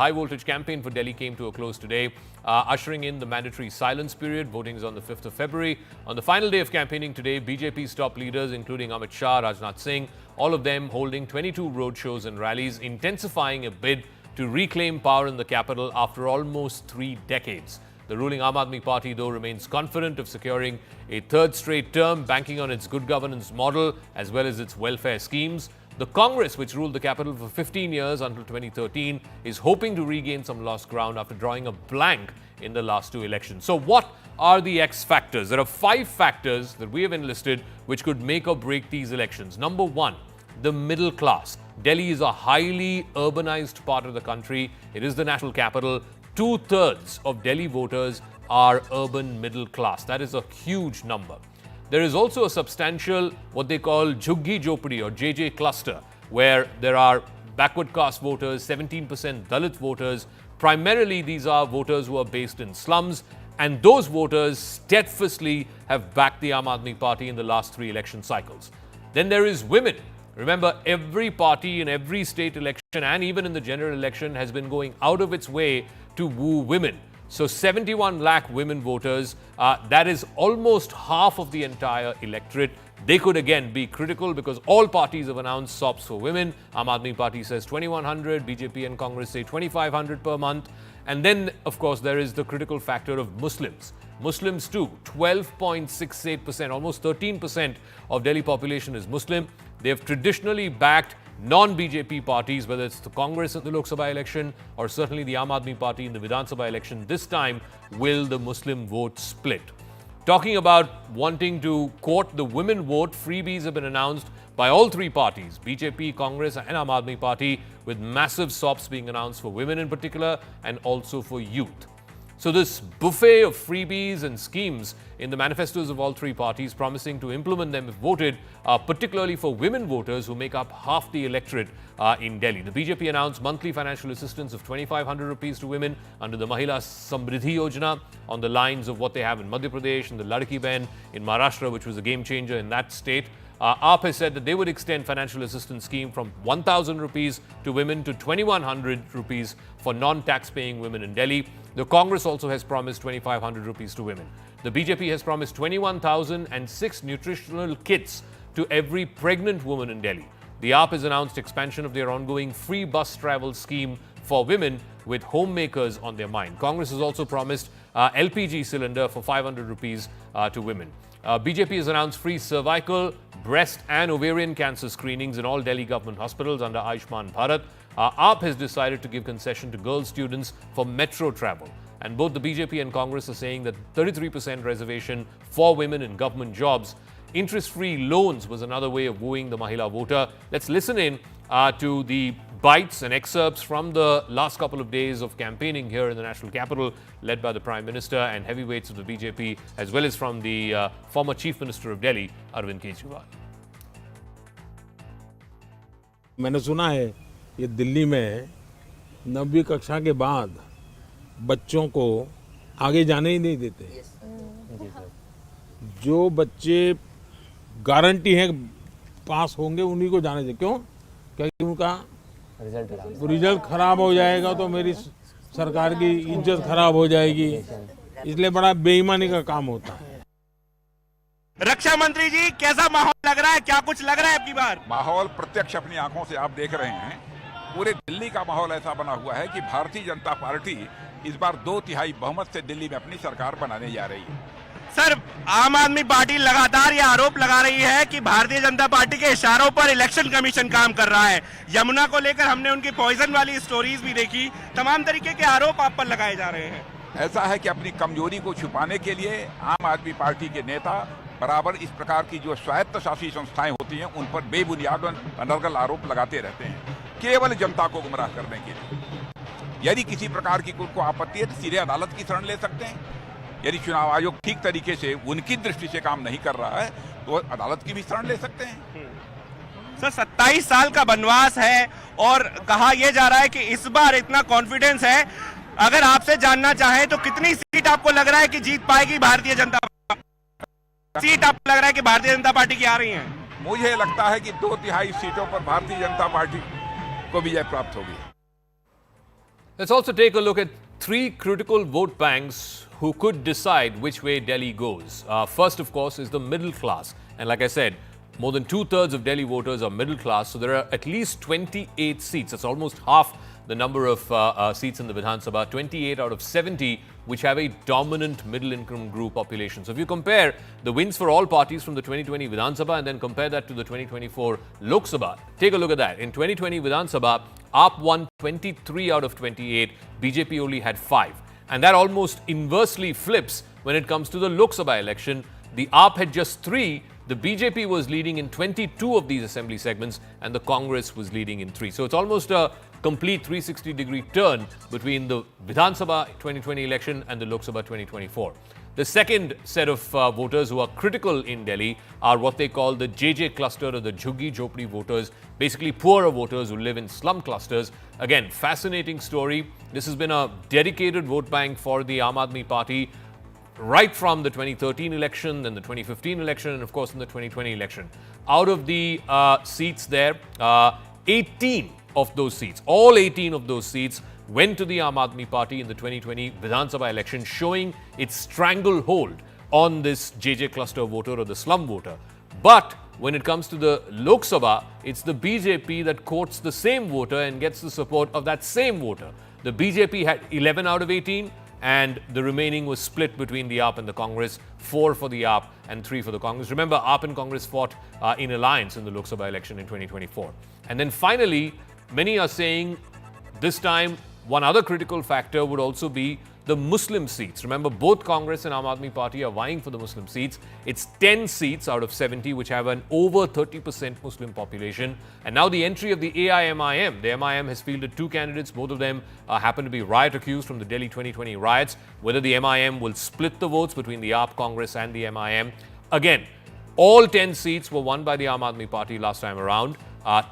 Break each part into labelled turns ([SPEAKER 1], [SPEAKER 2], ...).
[SPEAKER 1] High voltage campaign for Delhi came to a close today, ushering in the mandatory silence period. Voting is on the 5th of February. On the final day of campaigning today, BJP's top leaders, including Amit Shah, Rajnath Singh, all of them holding 22 roadshows and rallies, intensifying a bid to reclaim power in the capital after almost 3 decades. The ruling Aam Aadmi Party, though, remains confident of securing a third straight term, banking on its good governance model as well as its welfare schemes. The Congress, which ruled the capital for 15 years until 2013, is hoping to regain some lost ground after drawing a blank in the last 2 elections. So what are the X factors? There are 5 factors that we have enlisted which could make or break these elections. Number 1, the middle class. Delhi is a highly urbanized part of the country. It is the national capital. 2/3 of Delhi voters are urban middle class. That is a huge number. There is also a substantial, what they call Jhuggi Jhopadi or JJ cluster, where there are backward caste voters, 17% Dalit voters. Primarily, these are voters who are based in slums, and those voters steadfastly have backed the Aam Aadmi Party in the last 3 election cycles. Then there is women. Remember, every party in every state election and even in the general election has been going out of its way to woo women. So 71 lakh women voters, that is almost half of the entire electorate. They could again be critical because all parties have announced SOPs for women. Aam Aadmi Party says 2,100, BJP and Congress say 2,500 per month. And then, of course, there is the critical factor of Muslims. Muslims too, 12.68%, almost 13% of Delhi population is Muslim. They have traditionally backed non-BJP parties, whether it's the Congress in the Lok Sabha election or certainly the Aam Aadmi Party in the Vidhan Sabha election. This time, will the Muslim vote split? Talking about wanting to court the women vote, freebies have been announced by all 3 parties, BJP, Congress and Aam Aadmi Party, with massive SOPs being announced for women in particular and also for youth. So this buffet of freebies and schemes in the manifestos of all 3 parties promising to implement them if voted, particularly for women voters who make up half the electorate in Delhi. The BJP announced monthly financial assistance of 2,500 rupees to women under the Mahila Samriddhi Yojana on the lines of what they have in Madhya Pradesh and the Ladki Behan in Maharashtra, which was a game changer in that state. AAP has said that they would extend financial assistance scheme from 1,000 rupees to women to 2,100 rupees for non-tax paying women in Delhi. The Congress also has promised 2,500 rupees to women. The BJP has promised 21,006 nutritional kits to every pregnant woman in Delhi. The AAP has announced expansion of their ongoing free bus travel scheme for women with homemakers on their mind. Congress has also promised LPG cylinder for 500 rupees to women. BJP has announced free cervical, breast and ovarian cancer screenings in all Delhi government hospitals under Ayushman Bharat. AAP has decided to give concession to girl students for metro travel. And both the BJP and Congress are saying that 33% reservation for women in government jobs. Interest-free loans was another way of wooing the Mahila voter. Let's listen in to the bites and excerpts from the last couple of days of campaigning here in the national capital, led by the Prime Minister and heavyweights of the BJP, as well as from the former Chief Minister of Delhi, Arvind Kejriwal.
[SPEAKER 2] मैंने सुना है ये दिल्ली में 9वीं कक्षा के बाद बच्चों को आगे जाने ही नहीं देते। जो बच्चे गारंटी है पास होंगे उन्हीं को जाने दें। क्यों? क्योंकि उनका रिजल्ट खराब हो जाएगा तो मेरी सरकार की इज्जत खराब हो जाएगी, इसलिए बड़ा बेईमानी का काम होता है।
[SPEAKER 3] रक्षा मंत्री जी, कैसा माहौल लग रहा है? क्या कुछ लग रहा है आपकी बार?
[SPEAKER 4] माहौल प्रत्यक्ष अपनी आंखों से आप देख रहे हैं। पूरे दिल्ली का माहौल ऐसा बना हुआ है कि भारतीय जनता पार्टी इस बार 2/3 बहुमत से दिल्ली में अपनी सरकार बनाने जा रही है।
[SPEAKER 3] सर, आम आदमी पार्टी लगातार ये आरोप लगा रही है कि भारतीय जनता पार्टी के इशारों पर इलेक्शन कमीशन काम कर रहा है। यमुना को लेकर हमने उनकी पॉइजन वाली स्टोरीज भी देखी। तमाम तरीके के आरोप आप पर लगाए जा रहे हैं।
[SPEAKER 4] ऐसा है कि अपनी कमजोरी को छुपाने के लिए आम आदमी पार्टी के नेता बराबर इस प्रकार की जो स्वायत्त शासी संस्थाएं होती हैं उन पर बेबुनियाद अनर्गल आरोप लगाते रहते हैं, केवल जनता को गुमराह करने के लिए। यदि किसी प्रकार की उनको आपत्ति है तो सीधे अदालत की शरण ले सकते हैं। यदि चुनाव आयोग ठीक तरीके से उनकी दृष्टि से काम नहीं कर रहा है तो अदालत की भी शरण ले सकते हैं।
[SPEAKER 3] सर, 27 साल का वनवास है और कहा यह जा रहा है कि इस बार इतना कॉन्फिडेंस है। अगर आपसे जानना चाहें तो कितनी सीट आपको लग रहा है कि जीत पाएगी भारतीय जनता पार्टी? सीट आपको लग रहा है कि भारतीय जनता पार्टी की आ रही है?
[SPEAKER 4] मुझे लगता है कि 2/3 सीटों पर भारतीय जनता पार्टी को विजय प्राप्त होगी।
[SPEAKER 1] Let's also take a look at three critical vote banks who could decide which way Delhi goes. First, of course, is the middle class. And like I said, more than 2/3 of Delhi voters are middle class. So there are at least 28 seats. That's almost half the number of seats in the Vidhan Sabha, 28 out of 70, which have a dominant middle-income group population. So if you compare the wins for all parties from the 2020 Vidhan Sabha and then compare that to the 2024 Lok Sabha, take a look at that. In 2020 Vidhan Sabha, AAP won 23 out of 28, BJP only had 5. And that almost inversely flips when it comes to the Lok Sabha election. The AAP had just 3, the BJP was leading in 22 of these assembly segments, and the Congress was leading in 3. So it's almost a complete 360-degree turn between the Vidhan Sabha 2020 election and the Lok Sabha 2024. The second set of voters who are critical in Delhi are what they call the JJ cluster, or the Jhuggi Jhopdi voters, basically poorer voters who live in slum clusters. Again, fascinating story. This has been a dedicated vote bank for the Aam Aadmi Party right from the 2013 election, then the 2015 election, and of course in the 2020 election. Out of the seats there, 18 of those seats, all 18 of those seats went to the Aam Aadmi Party in the 2020 Vidhan Sabha election, showing its stranglehold on this JJ cluster voter or the slum voter. But when it comes to the Lok Sabha, it's the BJP that courts the same voter and gets the support of that same voter. The BJP had 11 out of 18, and the remaining was split between the AAP and the Congress, 4 for the AAP and 3 for the Congress. Remember, AAP and Congress fought in alliance in the Lok Sabha election in 2024. And then finally, many are saying this time one other critical factor would also be the Muslim seats. Remember, both Congress and Aam Aadmi Party are vying for the Muslim seats. It's 10 seats out of 70 which have an over 30% Muslim population. And now the entry of the AIMIM. The MIM has fielded 2 candidates. Both of them happen to be riot accused from the Delhi 2020 riots. Whether the MIM will split the votes between the AAP, Congress and the MIM. Again, all 10 seats were won by the Aam Aadmi Party last time around.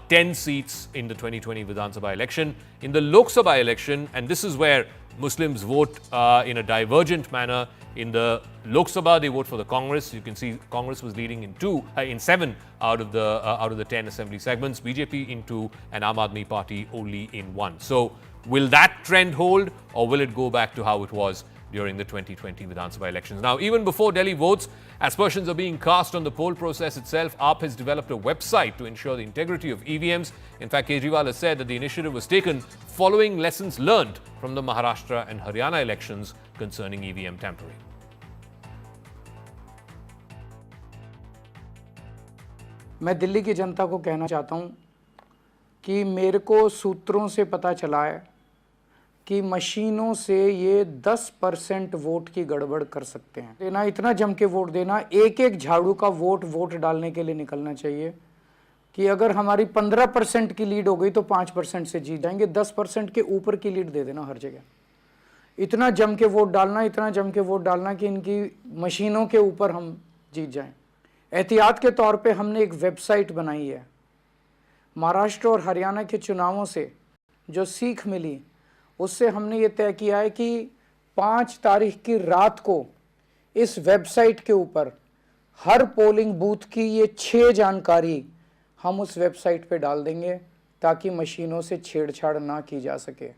[SPEAKER 1] 10 seats in the 2020 Vidhan Sabha election. In the Lok Sabha election, and this is where Muslims vote in a divergent manner. In the Lok Sabha, they vote for the Congress. You can see Congress was leading in 7 out of the 10 assembly segments. BJP in 2, and Aam Aadmi Party only in 1. So, will that trend hold, or will it go back to how it was during the 2020 Vidhan Sabha elections? Now, even before Delhi votes, aspersions are being cast on the poll process itself. AAP has developed a website to ensure the integrity of EVMs. In fact, Kejriwal has said that the initiative was taken following lessons learned from the Maharashtra and Haryana elections concerning EVM tampering.
[SPEAKER 5] मैं दिल्ली की जनता को कहना चाहता हूं कि मेरे को सूत्रों से पता चला है कि मशीनों से ये 10% वोट की गड़बड़ कर सकते हैं। देना, इतना जम के वोट देना, एक एक झाड़ू का वोट डालने के लिए निकलना चाहिए कि अगर हमारी 15% की लीड हो गई तो 5% से जीत जाएंगे। 10% के ऊपर की लीड दे देना हर जगह। इतना जम के वोट डालना कि इनकी मशीनों के ऊपर हम जीत जाएं। एहतियात के तौर पे हमने एक वेबसाइट बनाई है। महाराष्ट्र और हरियाणा के चुनावों से जो सीख मिली, उससे हमने ये तय किया है कि 5 तारीख की रात को इस वेबसाइट के ऊपर हर पोलिंग बूथ की ये 6 जानकारी हम उस वेबसाइट पे डाल देंगे ताकि मशीनों से छेड़छाड़ ना की जा सके।